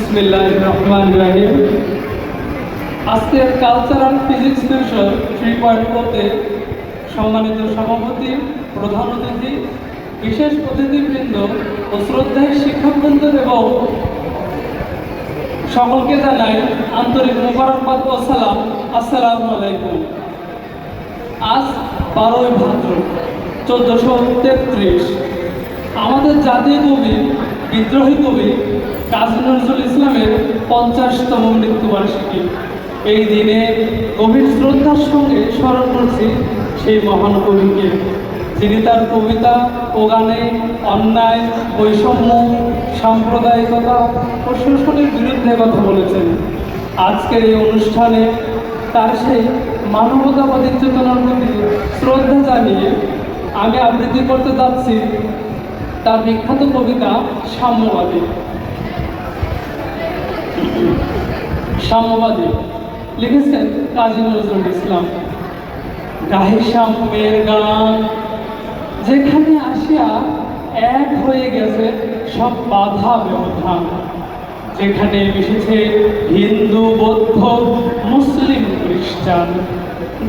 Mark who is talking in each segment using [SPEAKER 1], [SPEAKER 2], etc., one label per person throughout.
[SPEAKER 1] বিসমিল্লাহির রহমানির রহিম। আজকের কালচারাল ফিজিক্স বিষয় 3.4-তে সম্মানিত সভাপতি, প্রধান অতিথি, বিশেষ অতিথিবৃন্দ ও শ্রদ্ধায় শিক্ষকবৃন্দ এবং সকলকে জানাই আন্তরিক মোবারকবাদ ও সালাম। আসসালামু আলাইকুম। আজ 12ই ভাদ্র 1433 আমাদের জাতীয় কবি, বিদ্রোহী কবি কাজী নজরুল ইসলামের 50তম মৃত্যুবার্ষিকী। এই দিনে গভীর শ্রদ্ধার সঙ্গে স্মরণ করছি সেই মহান কবিকে, যিনি তার কবিতা ও গানে অন্যায়, বৈষম্য, সাম্প্রদায়িকতা ও শোষণের বিরুদ্ধে কথা বলেছেন। আজকের এই অনুষ্ঠানে তার সেই মানবতাবাদী চেতনার প্রতি শ্রদ্ধা জানিয়ে আমি আবৃত্তি করতে যাচ্ছি তার বিখ্যাত কবিতা সাম্যবাদী। সাম্যবাদী লিখেছেন কাজী নজরুল ইসলাম। গাহে সাম্যের গান, যেখানে আসিয়া এক হয়ে গেছে সব বাধা ব্যবধান, যেখানে মিশেছে হিন্দু, বৌদ্ধ, মুসলিম, খ্রিস্টান।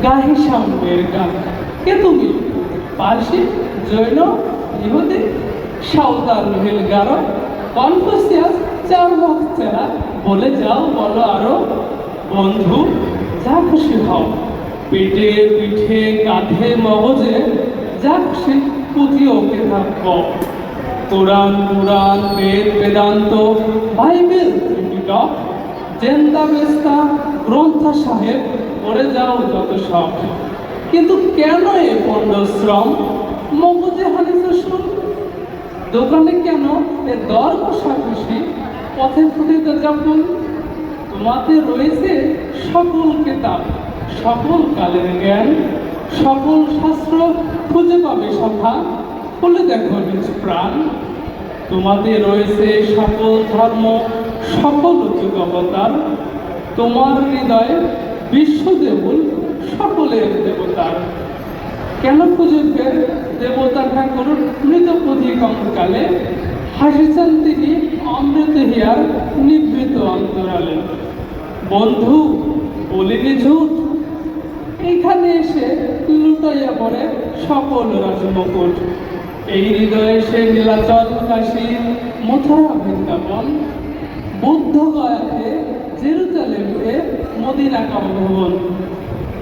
[SPEAKER 1] গাহে সাম্যের গান। কে তুমি? পার্সি, জৈন, ইহুদি, সাঁওতাল, রোহিল, গারো, কনফুসিয়াস, চার্বাক, চেরা, বলে যাও, বলো আরো। বন্ধু, যা খুশি হও, পেটে, পিঠে, কাঁধে, মগজে, যা খুশি পুঁথিও কেতাব কও। কোরআন, পুরাণ, বেদ, বেদান্ত, বাইবেল, ত্রিপিটক, জেন্দা বেস্তা, গ্রন্থ সাহেব, পড়ে যাও যত সব। কিন্তু কেন এ পণ্ডশ্রম? মগজে হানিছে শুন, দোকানে কেন এ দর কষাকষি, পথে ফুটিত যাপন? তোমাতে রয়েছে সকল কেতাব, সকল কালের জ্ঞান, সকল শাস্ত্র খুঁজে পাবে সভা, খুলে দেখো নিজ প্রাণ। তোমাতে রয়েছে সকল ধর্ম, সকল যুগ অবতার, তোমার হৃদয়ে বিশ্বদেবুল সকলের দেবতার। কেন খুঁজবে দেবতা ঠাকুর মৃত প্রতিকঙ্কালে, হাসিছেন তিনি অমৃত হিয়ার নিবৃত অন্তরালে। বন্ধু, বলিনি ঝুট, এইখানে এসে লুটাইয়া পড়ে সকল রাজমুকুট। এই হৃদয়ে সে নীলাচল, কাশী, মথুরা, বৃন্দাবন, বুদ্ধ গয়াতে, জেরুজালেমে, মদিনা কামভবন।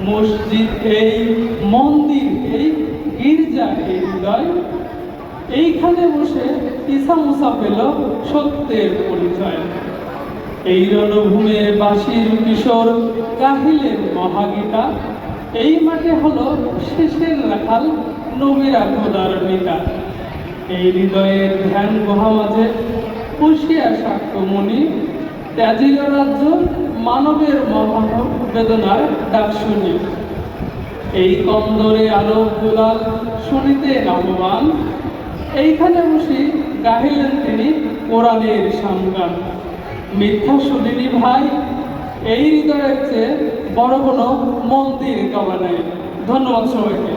[SPEAKER 1] মসজিদ এই, মন্দির এই, গির্জা এই হৃদয়, এইখানে বসে ঈসা মুসা পেল সত্যের পরিচয়। এই রণভূমে বাঁশির কিশোর গাহিলেন মহাগীতা, এই মাঠে হলো শেষের রাখাল নবীরা খোদার পিতা। এই হৃদয়ের ধ্যান গুহা মাঝে পুষিয়া সাক্ষ্যমণি, ত্যাজিল রাজ্য মানবের মহানব বেদনার ডাক শুনি। এই কন্দরে আলোক দুলাল শুনিতে লাভবান, এইখানে বসে গাহিলেন তিনি কোরআনের সামগান। মিথ্যা শুনিনি ভাই, এই হৃদয়ের চেয়ে বড় কোনো মন্দির কাবা নাই। ধন্যবাদ সবাইকে।